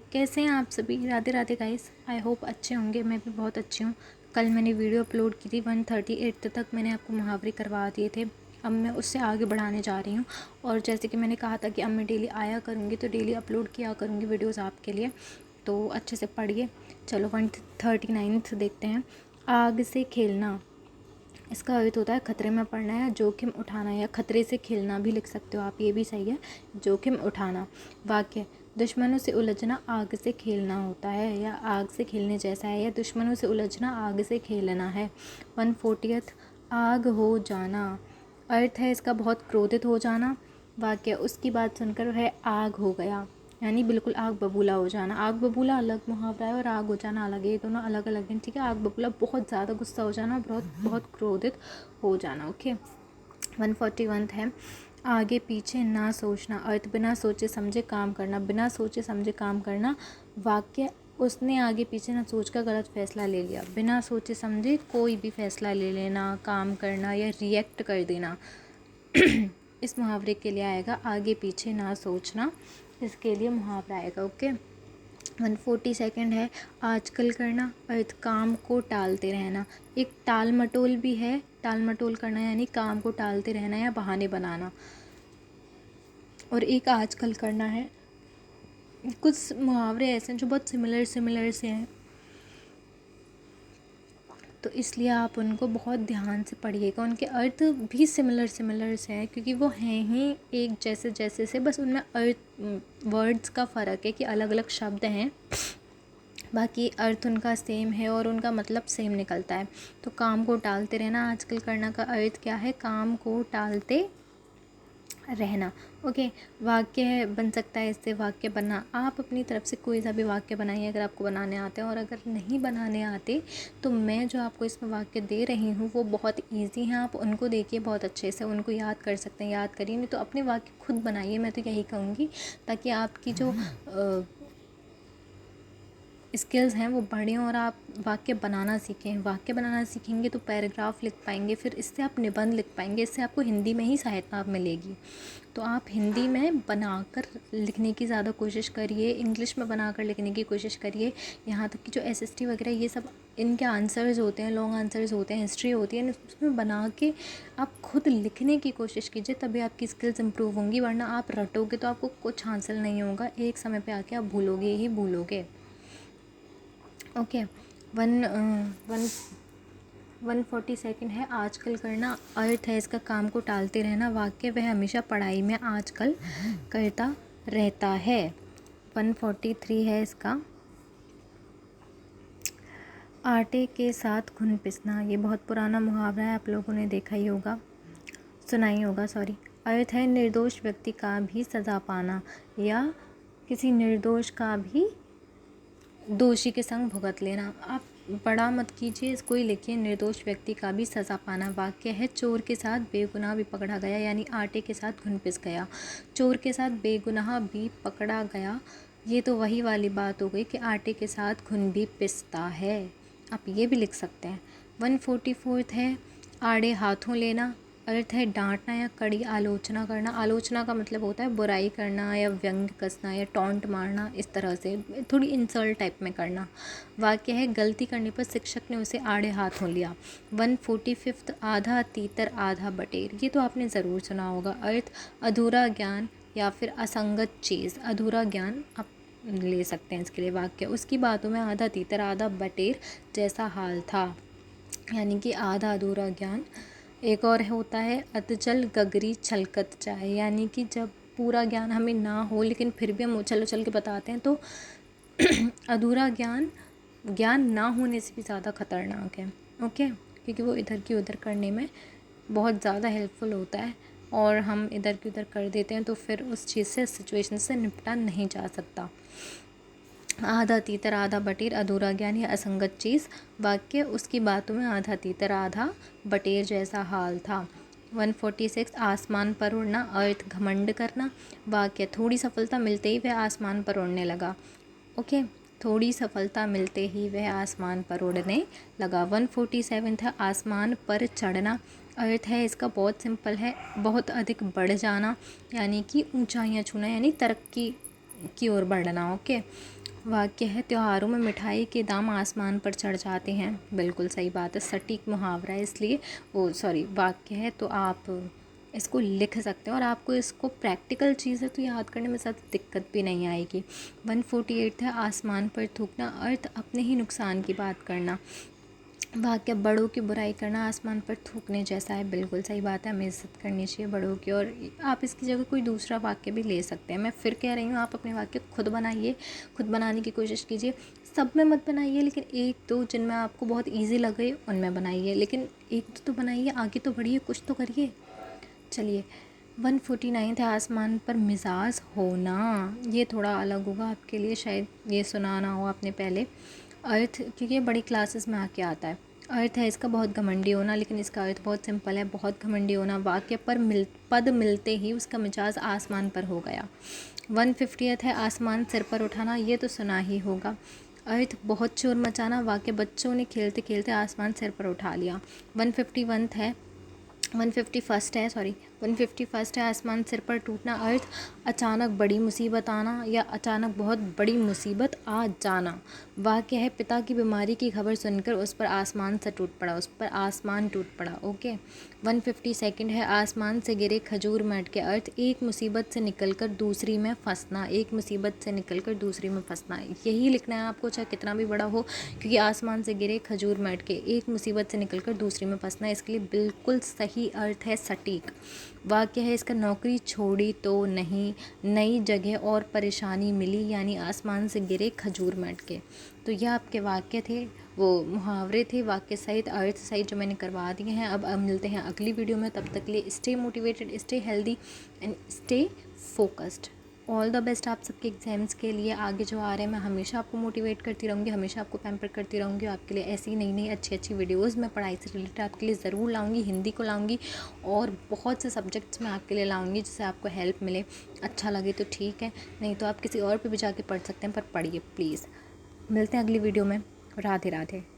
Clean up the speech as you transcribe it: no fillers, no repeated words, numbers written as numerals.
कैसे हैं आप सभी। Radhe Radhe guys. I hope अच्छे होंगे। मैं भी बहुत अच्छी हूँ। कल मैंने वीडियो अपलोड की थी 138 तक मैंने आपको मुहावरे करवा दिए थे। अब मैं उससे आगे बढ़ाने जा रही हूँ और जैसे कि मैंने कहा था कि अब मैं डेली आया करूँगी तो डेली अपलोड किया करूँगी वीडियोज़ आपके लिए, तो अच्छे से पढ़िए। चलो 139 देखते हैं। आग से खेलना, इसका अर्थ होता है खतरे में पड़ना या जोखिम उठाना, या खतरे से खेलना भी लिख सकते हो आप, ये भी सही है, जोखिम उठाना। वाक्य, दुश्मनों से उलझना आग से खेलना होता है, या आग से खेलने जैसा है, या दुश्मनों से उलझना आग से खेलना है। 140, आग हो जाना, अर्थ है इसका बहुत क्रोधित हो जाना। वाक्य, उसकी बात सुनकर वह आग हो गया, यानी बिल्कुल आग बबूला हो जाना। आग बबूला अलग मुहावरा है और आग हो जाना अलग है, ये दोनों अलग अलग हैं, ठीक है। आग बबूला बहुत ज़्यादा गुस्सा हो जाना, बहुत बहुत क्रोधित हो जाना। ओके। 141 है, आगे पीछे ना सोचना, अर्थ बिना सोचे समझे काम करना, बिना सोचे समझे काम करना। वाक्य, उसने आगे पीछे ना सोच कर गलत फैसला ले लिया। बिना सोचे समझे कोई भी फैसला ले लेना, काम करना या रिएक्ट कर देना। इस मुहावरे के लिए आएगा आगे पीछे ना सोचना, इसके लिए मुहावरा आएगा। ओके। 142 है, आजकल करना, अर्थ काम को टालते रहना। एक टाल मटोल भी है, टाल मटोल करना यानी काम को टालते रहना या बहाने बनाना, और एक आजकल करना है। कुछ मुहावरे ऐसे हैं जो बहुत सिमिलर से हैं, तो इसलिए आप उनको बहुत ध्यान से पढ़िएगा। उनके अर्थ भी सिमिलर से हैं क्योंकि वो हैं ही एक जैसे से, बस उनमें अर्थ वर्ड्स का फ़र्क है कि अलग अलग शब्द हैं, बाकी अर्थ उनका सेम है और उनका मतलब सेम निकलता है। तो काम को टालते रहना, आजकल करना का अर्थ क्या है, काम को टालते रहना। ओके। वाक्य बन सकता है इससे, वाक्य बना, आप अपनी तरफ से कोई सा भी वाक्य बनाइए अगर आपको बनाने आते हैं, और अगर नहीं बनाने आते तो मैं जो आपको इसमें वाक्य दे रही हूँ वो बहुत इजी हैं, आप उनको देखिए बहुत अच्छे से, उनको याद कर सकते हैं, याद करिए, नहीं तो अपने वाक्य खुद बनाइए, मैं तो यही कहूँगी, ताकि आपकी जो स्किल्स हैं वो बढ़ें और आप वाक्य बनाना सीखें। वाक्य बनाना सीखेंगे तो पैराग्राफ लिख पाएंगे, फिर इससे आप निबंध लिख पाएंगे, इससे आपको हिंदी में ही सहायता मिलेगी। तो आप हिंदी में बनाकर लिखने की ज़्यादा कोशिश करिए, इंग्लिश में बनाकर लिखने की कोशिश करिए। यहाँ तक कि जो एसएसटी वगैरह ये सब इनके आंसर्स होते हैं, लॉन्ग आंसर्स होते हैं, हिस्ट्री होती है, उसमें बना के आप खुद लिखने की कोशिश कीजिए, तभी आपकी स्किल्स इंप्रूव होंगी, वरना आप रटोगे तो आपको कुछ हासिल नहीं होगा, एक समय पे आके आप भूलोगे ही भूलोगे। ओके। 142 है, आजकल करना, अर्थ है इसका काम को टालते रहना। वाक्य, वह हमेशा पढ़ाई में आजकल करता रहता है। 143 है इसका, आटे के साथ घुन पिसना, ये बहुत पुराना मुहावरा है, आप लोगों ने देखा ही होगा, सुना ही होगा, सॉरी। अर्थ है निर्दोष व्यक्ति का भी सज़ा पाना, या किसी निर्दोष का भी दोषी के संग भुगत लेना। आप बड़ा मत कीजिए, इसको ही लिखिए, निर्दोष व्यक्ति का भी सज़ा पाना। वाक्य है, चोर के साथ बेगुनाह भी पकड़ा गया, यानी आटे के साथ घुन पिस गया। चोर के साथ बेगुनाह भी पकड़ा गया, ये तो वही वाली बात हो गई कि आटे के साथ घुन भी पिसता है, आप ये भी लिख सकते हैं। 144 है, आड़े हाथों लेना, अर्थ है डांटना या कड़ी आलोचना करना। आलोचना का मतलब होता है बुराई करना या व्यंग कसना या टॉन्ट मारना, इस तरह से थोड़ी इंसल्ट टाइप में करना। वाक्य है, गलती करने पर शिक्षक ने उसे आड़े हाथों लिया। 145, आधा तीतर आधा बटेर, ये तो आपने ज़रूर सुना होगा। अर्थ अधूरा ज्ञान या फिर असंगत चीज़, अधूरा ज्ञान आप ले सकते हैं इसके लिए। वाक्य, उसकी बातों में आधा तीतर आधा बटेर जैसा हाल था, यानी कि आधा अधूरा ज्ञान। एक और होता है अधजल गगरी छलकत जाए, यानी कि जब पूरा ज्ञान हमें ना हो लेकिन फिर भी हम उछल उछल के बताते हैं, तो अधूरा ज्ञान ना होने से भी ज़्यादा खतरनाक है। ओके, क्योंकि वो इधर की उधर करने में बहुत ज़्यादा हेल्पफुल होता है, और हम इधर की उधर कर देते हैं तो फिर उस चीज़ से, सिचुएशन से निपटा नहीं जा सकता। आधा तीतर आधा बटेर, अधूरा ज्ञान या असंगत चीज़। वाक्य, उसकी बातों में आधा तीतर आधा बटेर जैसा हाल था। 146, आसमान पर उड़ना, अर्थ घमंड करना। वाक्य, थोड़ी सफलता मिलते ही वह आसमान पर उड़ने लगा। ओके, थोड़ी सफलता मिलते ही वह आसमान पर उड़ने लगा। 147 था, आसमान पर चढ़ना, अर्थ है इसका बहुत सिंपल है, बहुत अधिक बढ़ जाना, यानी कि ऊंचाइयां छूना, यानी तरक्की की ओर बढ़ना। ओके। वाक्य है त्योहारों में मिठाई के दाम आसमान पर चढ़ जाते हैं। बिल्कुल सही बात है, सटीक मुहावरा है, इसलिए वाक्य है तो आप इसको लिख सकते हैं और आपको इसको प्रैक्टिकल चीज़ है तो याद करने में ज़्यादा दिक्कत भी नहीं आएगी। 148 है आसमान पर थूकना, अर्थ अपने ही नुकसान की बात करना। वाक्य बड़ों की बुराई करना आसमान पर थूकने जैसा है। बिल्कुल सही बात है, हमें इज्जत करनी चाहिए बड़ों की। और आप इसकी जगह कोई दूसरा वाक्य भी ले सकते हैं। मैं फिर कह रही हूँ, आप अपने वाक्य खुद बनाइए, खुद बनाने की कोशिश कीजिए। सब में मत बनाइए, लेकिन एक दो जिनमें आपको बहुत ईजी लगे उनमें बनाइए, लेकिन एक दो तो बनाइए, आगे तो बढ़िए, कुछ तो करिए। चलिए 149 है आसमान पर मिजाज होना। ये थोड़ा अलग होगा आपके लिए, शायद ये सुना ना हो आपने पहले। अर्थ, क्योंकि ये बड़ी क्लासेस में आके आता है। अर्थ है इसका बहुत घमंडी होना, लेकिन इसका अर्थ बहुत सिंपल है, बहुत घमंडी होना। वाक्य पर पद मिलते ही उसका मिजाज आसमान पर हो गया। 150 है आसमान सिर पर उठाना, ये तो सुना ही होगा। अर्थ बहुत शोर मचाना, वाक्य बच्चों ने खेलते खेलते आसमान सिर पर उठा लिया। 151 है 151 है आसमान सिर पर टूटना, अर्थ अचानक बड़ी मुसीबत आना या अचानक बहुत बड़ी मुसीबत आ जाना। वाक्य है पिता की बीमारी की खबर सुनकर उस पर आसमान टूट पड़ा। ओके। 152 है आसमान से गिरे खजूर में अटके, अर्थ एक मुसीबत से निकलकर दूसरी में फंसना। यही लिखना है आपको, चाहे कितना भी बड़ा हो, क्योंकि आसमान से गिरे खजूर में अटके, एक मुसीबत से निकलकर दूसरी में फंसना, इसके लिए बिल्कुल सही अर्थ है सटीक। वाक्य है इसका नौकरी छोड़ी तो नहीं, नई जगह और परेशानी मिली, यानी आसमान से गिरे खजूर में अटके। तो यह आपके वाक्य थे, वो मुहावरे थे, वाक्य सहित अर्थ सहित जो मैंने करवा दिए हैं। अब मिलते हैं अगली वीडियो में, तब तक के लिए stay motivated, stay healthy and stay focused. All the best आप सबके एग्जाम्स के लिए। आगे जो आ रहे हैं मैं हमेशा आपको मोटिवेट करती रहूँगी, हमेशा आपको पैम्पर करती रहूँगी। आपके लिए ऐसी नई नई अच्छी वीडियोस मैं पढ़ाई से रिलेटेड आपके लिए ज़रूर लाऊँगी। हिंदी को लाऊँगी और बहुत से सब्जेक्ट्स में आपके लिए लाऊँगी, जिससे आपको हेल्प मिले। अच्छा लगे तो ठीक है, नहीं तो आप किसी और पे भी जाके पढ़ सकते हैं, पर पढ़िए प्लीज़। मिलते हैं अगली वीडियो में। राधे राधे।